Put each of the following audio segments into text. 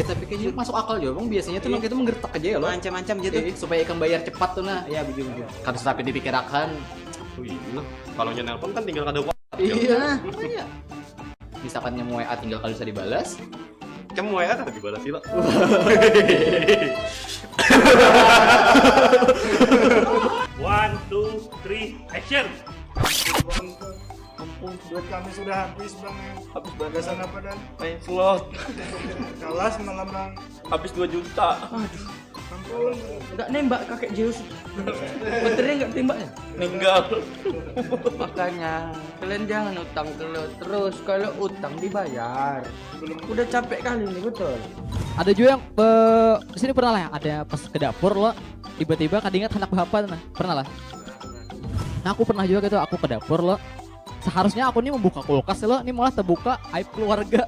Tapi kayaknya masuk akal juga bang, biasanya tuh kita menggertak aja ya loh, Ancam-ancam gitu. Supaya ikan bayar cepat tuh nah. Ya begitu. Harus tapi dipikirkan. Oh iya, kalau nelpon kan tinggal ada WhatsApp. Iya. Misalkan nyemu WA tinggal kalau bisa dibalas. Kamu WA kan dibalas sih lo. One, two, three, action. Ampun, duit kami sudah habis bang. Habis Bagasan apa dan? main slot. Kalah semalam bang. Habis 2 juta. Ampun. Enggak nembak kakek Zeus. Benernya enggak tembaknya. Meninggal. Makanya kalian jangan utang terus. Kalau utang dibayar. Udah capek kali nih, betul. Ada juga yang sini pernah lah yang ada pas ke dapur lo tiba-tiba kadingat anak bapak nah. Pernah lah. Nah aku pernah juga gitu, aku ke dapur lo. Seharusnya aku nih membuka kulkas lo, nih malah terbuka aib keluarga.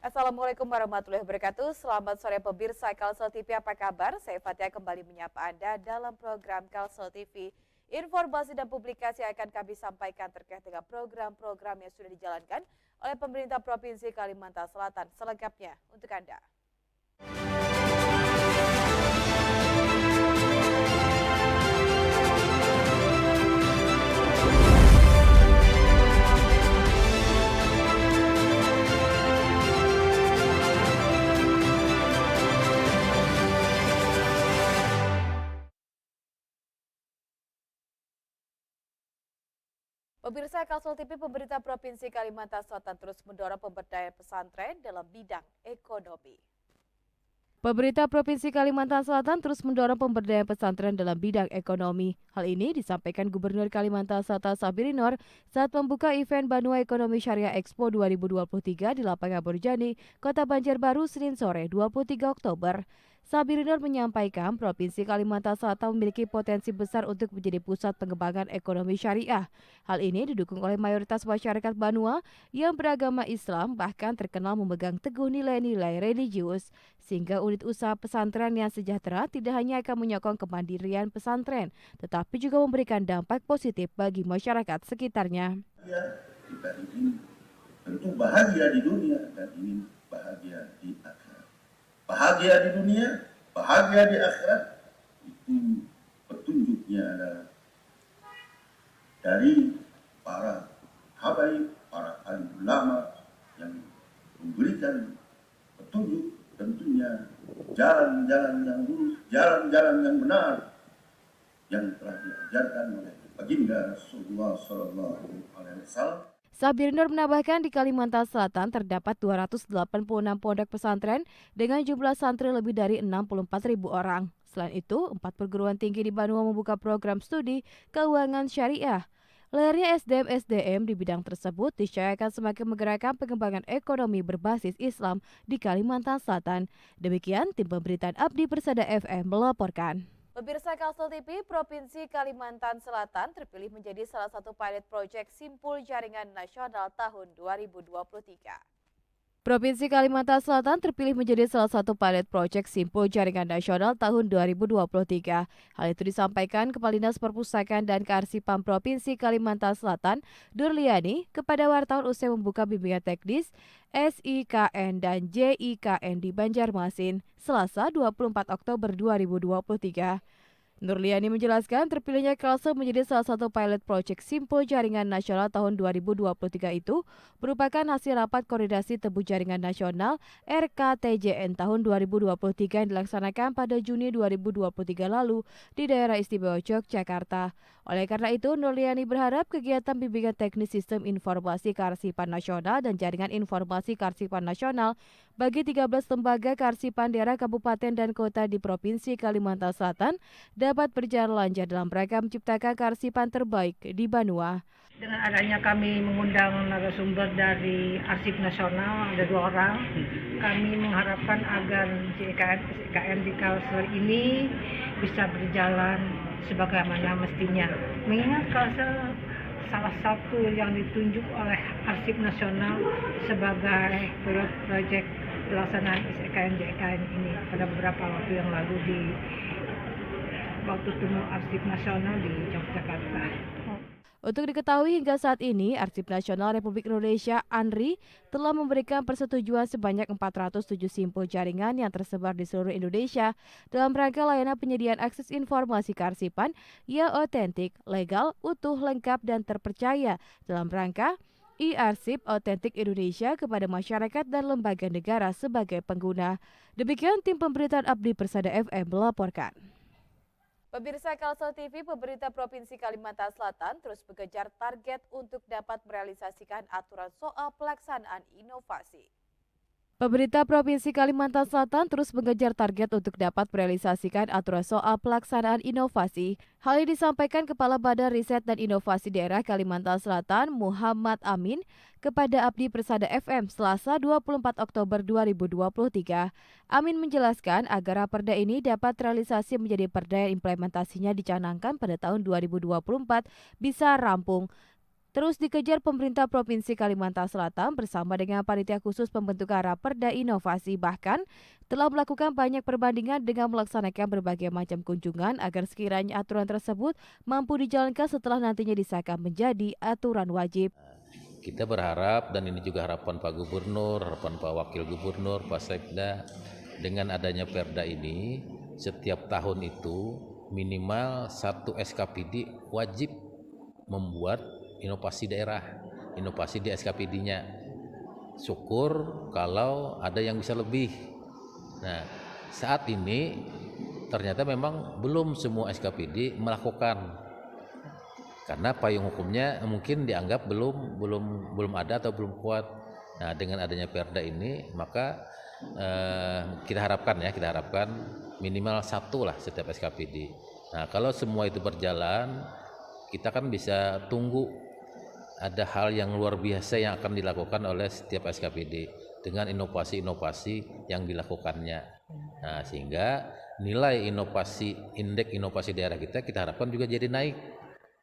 Assalamualaikum warahmatullahi wabarakatuh. Selamat sore pemirsa Kalsel TV, apa kabar? Saya Fatia kembali menyapa Anda dalam program Kalsel TV. Informasi dan publikasi akan kami sampaikan terkait dengan program-program yang sudah dijalankan oleh pemerintah Provinsi Kalimantan Selatan. Selengkapnya untuk Anda. Pemirsa Kalsel TV, pemerintah Provinsi Kalimantan Selatan terus mendorong pemberdayaan pesantren dalam bidang ekonomi. Pemerintah Provinsi Kalimantan Selatan terus mendorong pemberdayaan pesantren dalam bidang ekonomi. Hal ini disampaikan Gubernur Kalimantan Selatan Sabiri Nur saat membuka event Banua Ekonomi Syariah Expo 2023 di Lapangan Burjani, Kota Banjarbaru, Senin sore 23 Oktober. Sabiri Nur menyampaikan Provinsi Kalimantan Selatan memiliki potensi besar untuk menjadi pusat pengembangan ekonomi syariah. Hal ini didukung oleh mayoritas masyarakat Banua yang beragama Islam, bahkan terkenal memegang teguh nilai-nilai religius. Sehingga unit usaha pesantren yang sejahtera tidak hanya akan menyokong kemandirian pesantren, tetapi juga memberikan dampak positif bagi masyarakat sekitarnya. Ya, kita ingin tentu bahagia di dunia dan ingin bahagia di akhirat. Bahagia di dunia, bahagia di akhirat, itu petunjuknya adalah dari para habaib, para alim ulama yang memberikan petunjuk, tentunya jalan-jalan yang lurus, jalan-jalan yang benar yang telah diajarkan oleh baginda Rasulullah SAW. Sabiri Nur menambahkan di Kalimantan Selatan terdapat 286 pondok pesantren dengan jumlah santri lebih dari 64.000 orang. Selain itu, 4 perguruan tinggi di Banua membuka program studi keuangan syariah. Lahirnya SDM-SDM di bidang tersebut disayangkan semakin menggerakkan pengembangan ekonomi berbasis Islam di Kalimantan Selatan. Demikian tim pemberitaan Abdi Persada FM melaporkan. Pemirsa Kalsel TV, Provinsi Kalimantan Selatan terpilih menjadi salah satu pilot project Simpul Jaringan Nasional tahun 2023. Provinsi Kalimantan Selatan terpilih menjadi salah satu pilot project Simpul Jaringan Nasional tahun 2023. Hal itu disampaikan Kepala Dinas Perpustakaan dan Kearsipan Provinsi Kalimantan Selatan, Durliani, kepada wartawan usai membuka bimbingan teknis SIKN dan JIKN di Banjarmasin, Selasa 24 Oktober 2023. Nurliani menjelaskan terpilihnya Kalsel menjadi salah satu pilot project Simpul Jaringan Nasional tahun 2023 itu merupakan hasil rapat koordinasi Tebu Jaringan Nasional RKTJN tahun 2023 yang dilaksanakan pada Juni 2023 lalu di daerah istimewa Yogyakarta. Oleh karena itu, Nurliani berharap kegiatan bimbingan teknis Sistem Informasi Kearsipan Nasional dan Jaringan Informasi Kearsipan Nasional bagi 13 lembaga kearsipan daerah kabupaten dan kota di Provinsi Kalimantan Selatan dapat berjalan lancar dalam rangka menciptakan kearsipan terbaik di Banua. Dengan adanya kami mengundang narasumber dari Arsip Nasional, ada 2 orang, kami mengharapkan agar JIKN di Kalsel ini bisa berjalan sebagaimana mestinya. Mengingat Kalsel salah satu yang ditunjuk oleh Arsip Nasional sebagai proyek pelaksanaan JIKN ini pada beberapa waktu yang lalu di waktu temu Arsip Nasional di Yogyakarta. Untuk diketahui hingga saat ini, Arsip Nasional Republik Indonesia ANRI telah memberikan persetujuan sebanyak 407 simpul jaringan yang tersebar di seluruh Indonesia dalam rangka layanan penyediaan akses informasi kearsipan yang otentik, legal, utuh, lengkap, dan terpercaya dalam rangka e-arsip otentik Indonesia kepada masyarakat dan lembaga negara sebagai pengguna. Demikian tim pemberitaan Abdi Persada FM melaporkan. Pemirsa Kalsel TV, pemerintah Provinsi Kalimantan Selatan terus mengejar target untuk dapat merealisasikan aturan soal pelaksanaan inovasi. Pemerintah Provinsi Kalimantan Selatan terus mengejar target untuk dapat merealisasikan aturan soal pelaksanaan inovasi. Hal ini disampaikan Kepala Badan Riset dan Inovasi Daerah Kalimantan Selatan, Muhammad Amin, kepada Abdi Persada FM Selasa 24 Oktober 2023. Amin menjelaskan agar Raperda ini dapat terrealisasi menjadi perda yang implementasinya dicanangkan pada tahun 2024 bisa rampung. Terus dikejar pemerintah Provinsi Kalimantan Selatan bersama dengan Panitia Khusus Pembentukan Raperda Inovasi, bahkan telah melakukan banyak perbandingan dengan melaksanakan berbagai macam kunjungan agar sekiranya aturan tersebut mampu dijalankan setelah nantinya disahkan menjadi aturan wajib. Kita berharap, dan ini juga harapan Pak Gubernur, harapan Pak Wakil Gubernur, Pak Sekda, dengan adanya perda ini, setiap tahun itu minimal 1 SKPD wajib membuat inovasi daerah, inovasi di SKPD-nya. Syukur kalau ada yang bisa lebih. Nah, saat ini ternyata memang belum semua SKPD melakukan, karena payung hukumnya mungkin dianggap belum ada atau belum kuat. Nah, dengan adanya perda ini maka kita harapkan minimal 1 lah setiap SKPD. Nah, kalau semua itu berjalan, kita kan bisa tunggu ada hal yang luar biasa yang akan dilakukan oleh setiap SKPD dengan inovasi-inovasi yang dilakukannya. Nah, sehingga nilai inovasi, indeks inovasi daerah kita harapkan juga jadi naik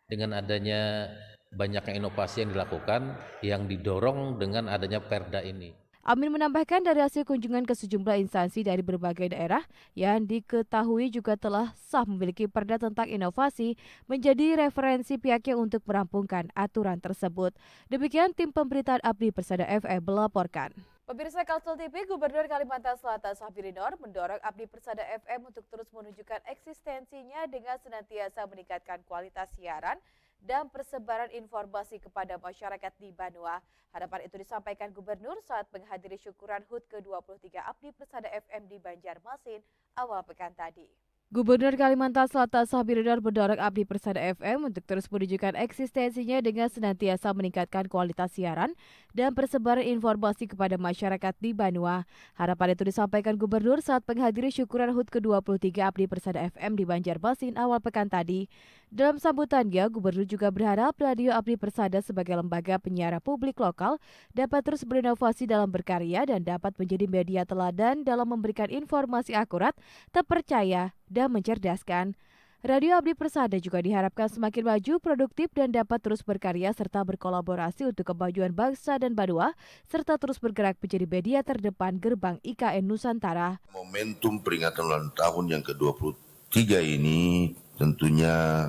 dengan adanya banyaknya inovasi yang dilakukan yang didorong dengan adanya Perda ini. Amin menambahkan dari hasil kunjungan ke sejumlah instansi dari berbagai daerah yang diketahui juga telah sah memiliki perda tentang inovasi menjadi referensi pihaknya untuk merampungkan aturan tersebut. Demikian tim pemberitaan Abdi Persada FM melaporkan. Pemirsa Kalsel TV, Gubernur Kalimantan Selatan Syahbiri Nur mendorong Abdi Persada FM untuk terus menunjukkan eksistensinya dengan senantiasa meningkatkan kualitas siaran dan persebaran informasi kepada masyarakat di Banua. Harapan itu disampaikan Gubernur saat menghadiri syukuran HUT ke-23 Abdi Persada FM di Banjarmasin awal pekan tadi. Gubernur Kalimantan Selatan Syahbiri Nur mendorong Abdi Persada FM untuk terus menunjukkan eksistensinya dengan senantiasa meningkatkan kualitas siaran dan persebaran informasi kepada masyarakat di Banua. Harapan itu disampaikan Gubernur saat menghadiri syukuran HUT ke-23 Abdi Persada FM di Banjarmasin awal pekan tadi. Dalam sambutannya, Gubernur juga berharap Radio Abdi Persada sebagai lembaga penyiar publik lokal dapat terus berinovasi dalam berkarya dan dapat menjadi media teladan dalam memberikan informasi akurat, terpercaya, dan mencerdaskan. Radio Abdi Persada juga diharapkan semakin maju, produktif, dan dapat terus berkarya serta berkolaborasi untuk kemajuan bangsa dan Banua, serta terus bergerak menjadi media terdepan gerbang IKN Nusantara. Momentum peringatan ulang tahun yang ke-23 ini tentunya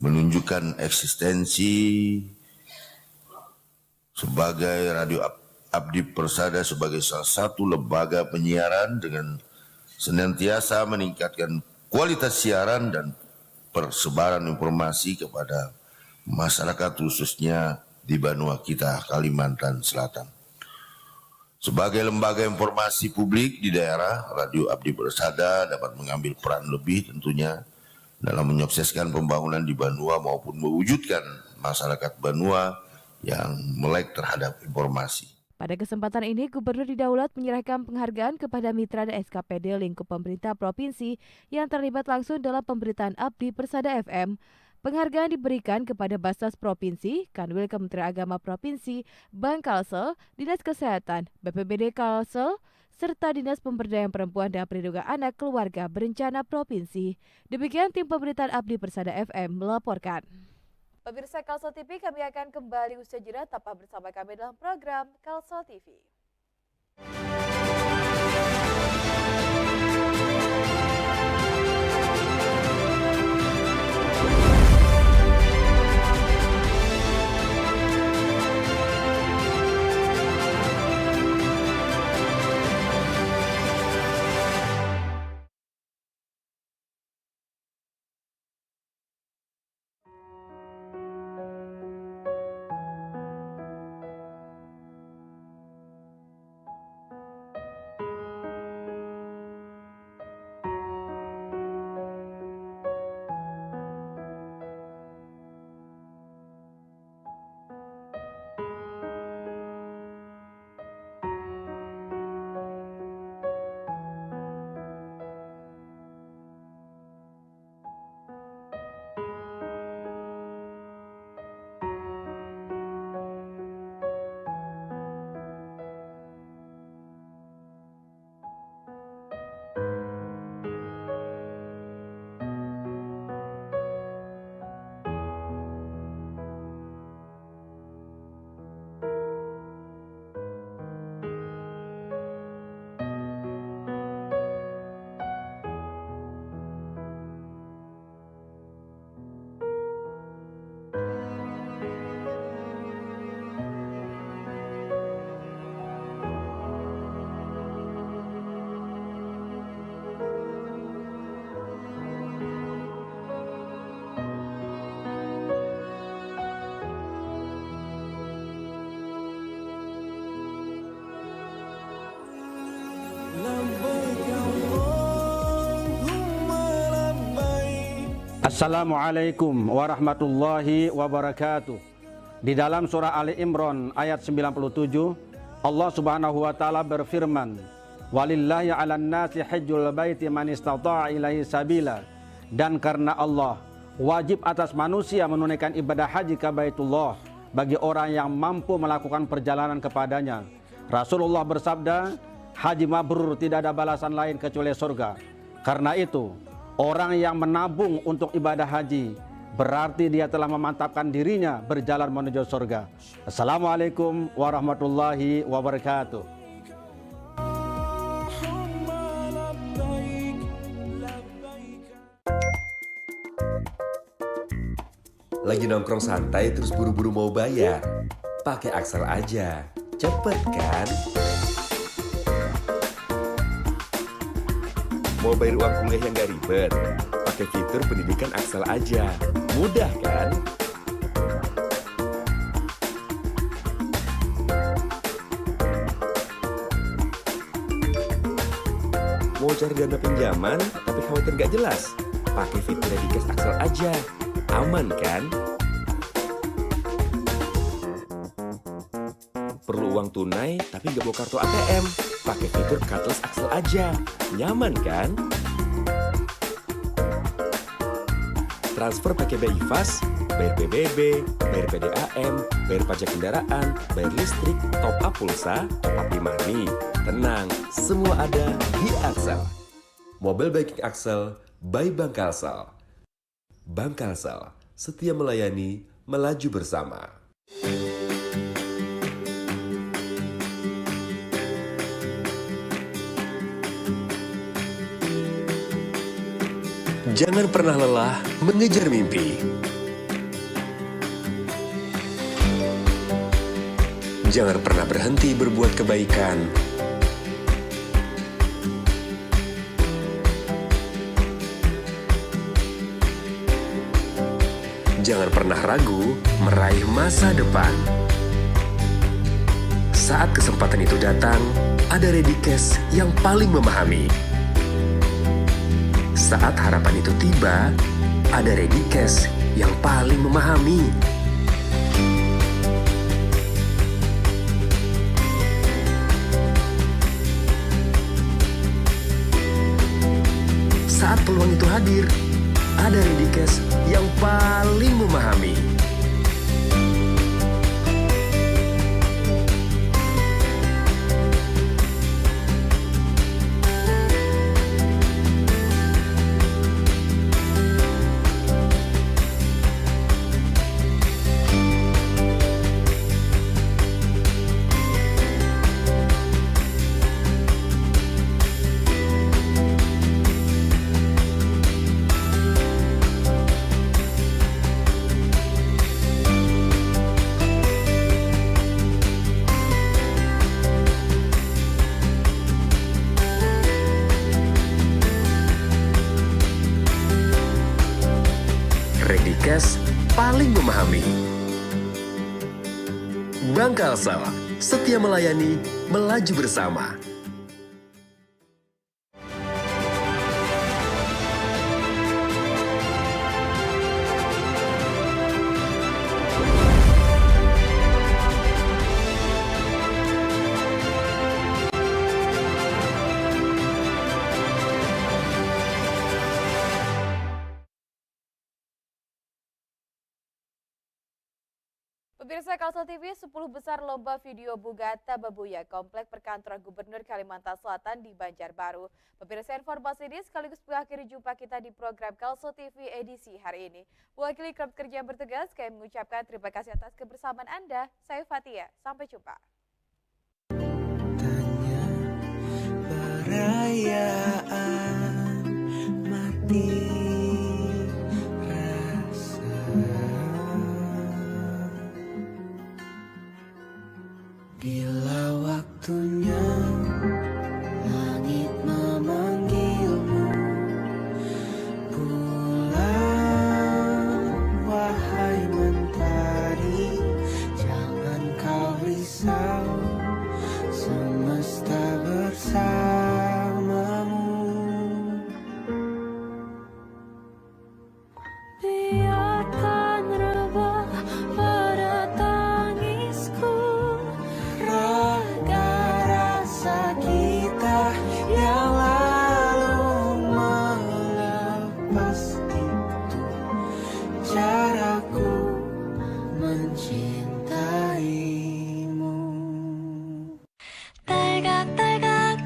menunjukkan eksistensi sebagai Radio Abdi Persada sebagai salah satu lembaga penyiaran dengan senantiasa meningkatkan kualitas siaran dan persebaran informasi kepada masyarakat khususnya di Banua kita, Kalimantan Selatan. Sebagai lembaga informasi publik di daerah, Radio Abdi Persada dapat mengambil peran lebih tentunya dalam menyukseskan pembangunan di Banua maupun mewujudkan masyarakat Banua yang melek terhadap informasi. Pada kesempatan ini, Gubernur Didaulat menyerahkan penghargaan kepada mitra dan SKPD lingkup pemerintah provinsi yang terlibat langsung dalam pemberitaan Abdi Persada FM. Penghargaan diberikan kepada Basnas Provinsi, Kanwil Kementerian Agama Provinsi, Bank Kalsel, Dinas Kesehatan, BPBD Kalsel, serta Dinas Pemberdayaan Perempuan dan Perlindungan Anak Keluarga Berencana Provinsi. Demikian tim pemberitaan Abdi Persada FM melaporkan. Pemirsa Kalsel TV, kami akan kembali usai jeda, tetaplah bersama kami dalam program Kalsel TV. Assalamualaikum warahmatullahi wabarakatuh. Di dalam surah Ali Imran ayat 97, Allah Subhanahu wa taala berfirman, "Walillahi 'alan nasi hajjul baiti man istata'a ilaihi sabila." Dan karena Allah, wajib atas manusia menunaikan ibadah haji ke Baitullah bagi orang yang mampu melakukan perjalanan kepadanya. Rasulullah bersabda, haji mabrur tidak ada balasan lain kecuali surga. Karena itu, orang yang menabung untuk ibadah haji berarti dia telah memantapkan dirinya berjalan menuju surga. Assalamualaikum warahmatullahi wabarakatuh. Lagi nongkrong santai terus buru-buru mau bayar? Pakai Axel aja, cepet kan? Mau bayar uang kuliah yang gak ribet? Pakai fitur pendidikan Axel aja, mudah kan? Mau cari dana pinjaman tapi khawatir gak jelas? Pakai fitur Redikes Axel aja, aman kan? Perlu uang tunai tapi nggak bawa kartu ATM? Pakai fitur Cardless Axel aja, nyaman kan? Transfer pakai BI Fast, bayar PBB, bayar PDAM, bayar pajak kendaraan, bayar listrik, top up pulsa, top up e-money. Tenang, semua ada di Axel. Mobile Banking Axel by Bank Kalsel. Bank Kalsel, setia melayani, melaju bersama. Jangan pernah lelah mengejar mimpi. Jangan pernah berhenti berbuat kebaikan. Jangan pernah ragu meraih masa depan. Saat kesempatan itu datang, ada Redikes yang paling memahami. Saat harapan itu tiba, ada Redikes yang paling memahami. Saat peluang itu hadir, ada Redikes yang paling memahami. Redikes paling memahami. Bank Kalsel, setia melayani, melaju bersama. Pemirsa Kalsel TV, 10 besar lomba video Bugata Babuya Komplek Perkantoran Gubernur Kalimantan Selatan di Banjarbaru. Pemirsa, informasi ini sekaligus mengakhiri jumpa kita di program Kalsel TV edisi hari ini. Mewakili kerabat kerja yang bertugas, kami mengucapkan terima kasih atas kebersamaan Anda. Saya Fatia, sampai jumpa. Perayaan mati bila waktunya langit memanggilmu pulang, wahai mentari, jangan kau risau, semesta bersamamu. Biarkan rebah pada tangisku rasa kita yang lalu melepas itu caraku mencintaimu. Tegak-tegak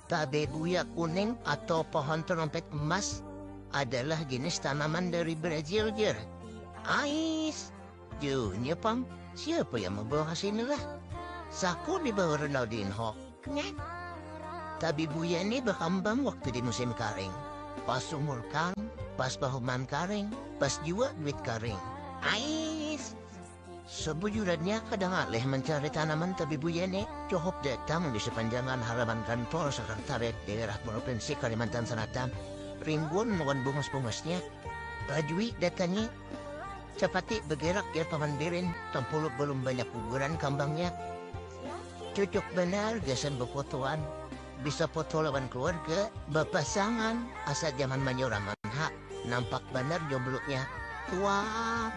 Tabebuya kuning atau pohon trompet emas adalah jenis tanaman dari Brazil, Jer. Ais. Junya, Pam. Siapa yang membawa sini lah? Saku dibawa Ronaldinho. Tabebuya ini berkembang waktu di musim kering. Pas umur kering, pas pahuman kering, pas juga duit kering. Ais. Sebujurnya kadang alih mencari tanaman tabebuya ini cukup datang di sepanjangan halaman kantor sekretariat daerah Provinsi Kalimantan Selatan. Rimbun dengan bungas-bungasnya. Rajui datanya. Cepati bergerak ya paman birin. Tempuluk belum banyak kuburan kambangnya. Cocok benar gasan berfotoan. Bisa foto lawan keluarga, berpasangan, asal zaman manyoraman hak. Nampak benar jomblonya. Wah.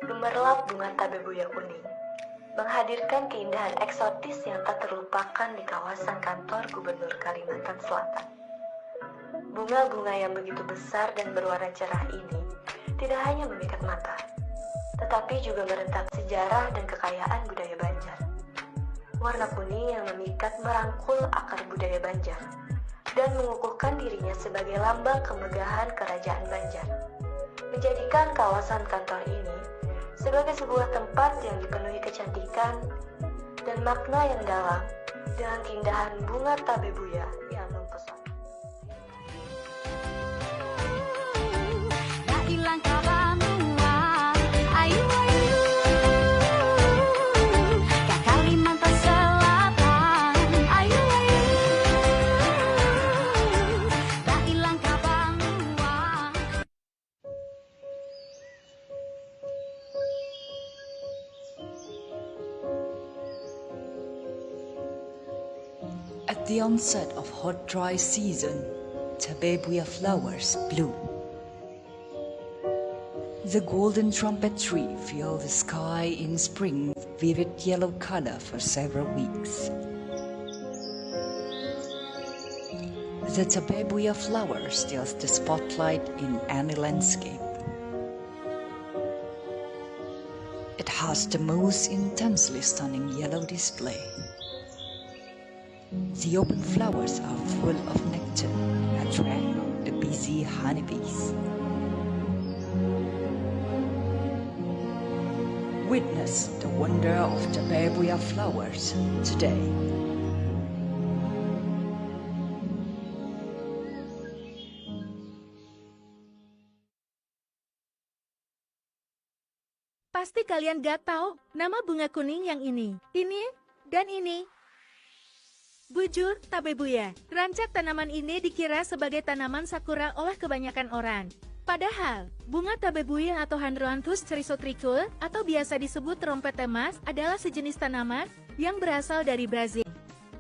Gemerlap bunga tabebuya kuning menghadirkan keindahan eksotis yang tak terlupakan di kawasan kantor Gubernur Kalimantan Selatan. Bunga-bunga yang begitu besar dan berwarna cerah ini tidak hanya memikat mata, tetapi juga merentak sejarah dan kekayaan budaya Banjar. Warna kuning yang memikat merangkul akar budaya Banjar dan mengukuhkan dirinya sebagai lambang kemegahan Kerajaan Banjar, menjadikan kawasan kantor ini sebagai sebuah tempat yang dipenuhi kecantikan dan makna yang dalam dengan keindahan bunga tabebuya yang mempesona. At the onset of hot dry season, tabebuya flowers bloom. The golden trumpet tree fills the sky in spring with vivid yellow color for several weeks. The tabebuya flower steals the spotlight in any landscape. It has the most intensely stunning yellow display. The open flowers are full of nectar and attract the busy honeybees. Witness the wonder of tabebuya flowers today. Pasti kalian gak tahu nama bunga kuning yang ini dan ini. Bujur tabebuya. Rancak tanaman ini dikira sebagai tanaman sakura oleh kebanyakan orang. Padahal, bunga tabebuya atau Handroanthus chrysotrichul atau biasa disebut trompet emas adalah sejenis tanaman yang berasal dari Brazil.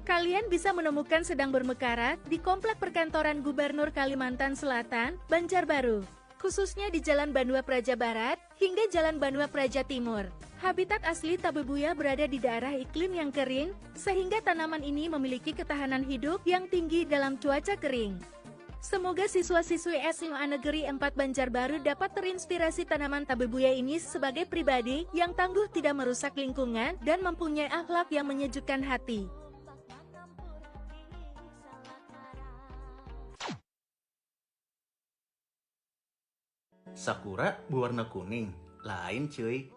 Kalian bisa menemukan sedang bermekarat di komplek perkantoran Gubernur Kalimantan Selatan, Banjarbaru, khususnya di Jalan Bandua Praja Barat hingga Jalan Bandua Praja Timur. Habitat asli tabebuya berada di daerah iklim yang kering, sehingga tanaman ini memiliki ketahanan hidup yang tinggi dalam cuaca kering. Semoga siswa-siswi SMA Negeri 4 Banjarbaru dapat terinspirasi tanaman tabebuya ini sebagai pribadi yang tangguh tidak merusak lingkungan dan mempunyai akhlak yang menyejukkan hati. Sakura berwarna kuning. Lain cuy.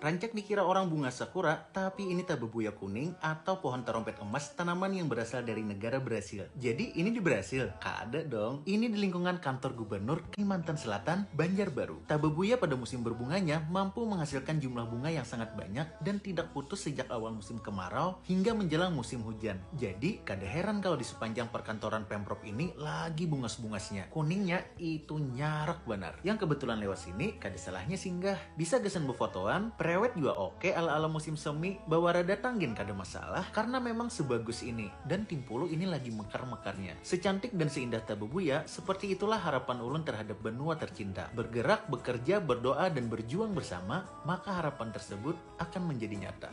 Rancak dikira orang bunga sakura, tapi ini tabebuya kuning atau pohon terompet emas, tanaman yang berasal dari negara Brasil. Jadi ini di Brasil? Kada dong. Ini di lingkungan kantor gubernur Kalimantan Selatan, Banjarbaru. Tabebuya pada musim berbunganya mampu menghasilkan jumlah bunga yang sangat banyak dan tidak putus sejak awal musim kemarau hingga menjelang musim hujan. Jadi kada heran kalau di sepanjang perkantoran Pemprov ini lagi bungas-bungasnya. Kuningnya itu nyarak benar. Yang kebetulan lewat sini, kada salahnya singgah. Bisa gesen befotoan, prewed juga oke ala-ala musim semi, bawa rada tanggin kada masalah karena memang sebagus ini. Dan Timpulu ini lagi mekar-mekarnya. Secantik dan seindah tabebuya, seperti itulah harapan ulun terhadap benua tercinta. Bergerak, bekerja, berdoa, dan berjuang bersama, maka harapan tersebut akan menjadi nyata.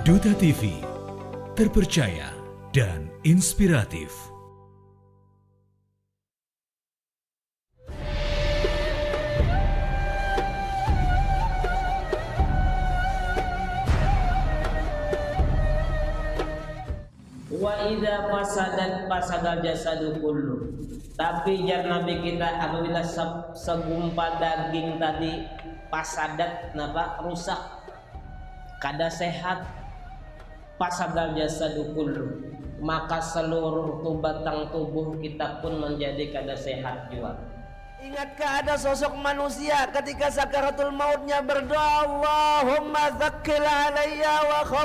Duta TV, terpercaya dan inspiratif. Wa idza fasadat fasadal jasadu kullu. Tapi jar Nabi kita apabila segumpal daging tadi fasadat napa rusak kada sehat fasadal jasadu kullu, maka seluruh batang tubuh kita pun menjadi kada sehat juga. Ingatkah ada sosok manusia ketika sakaratul mautnya berdoa, Allahumma dzakkil alayya wa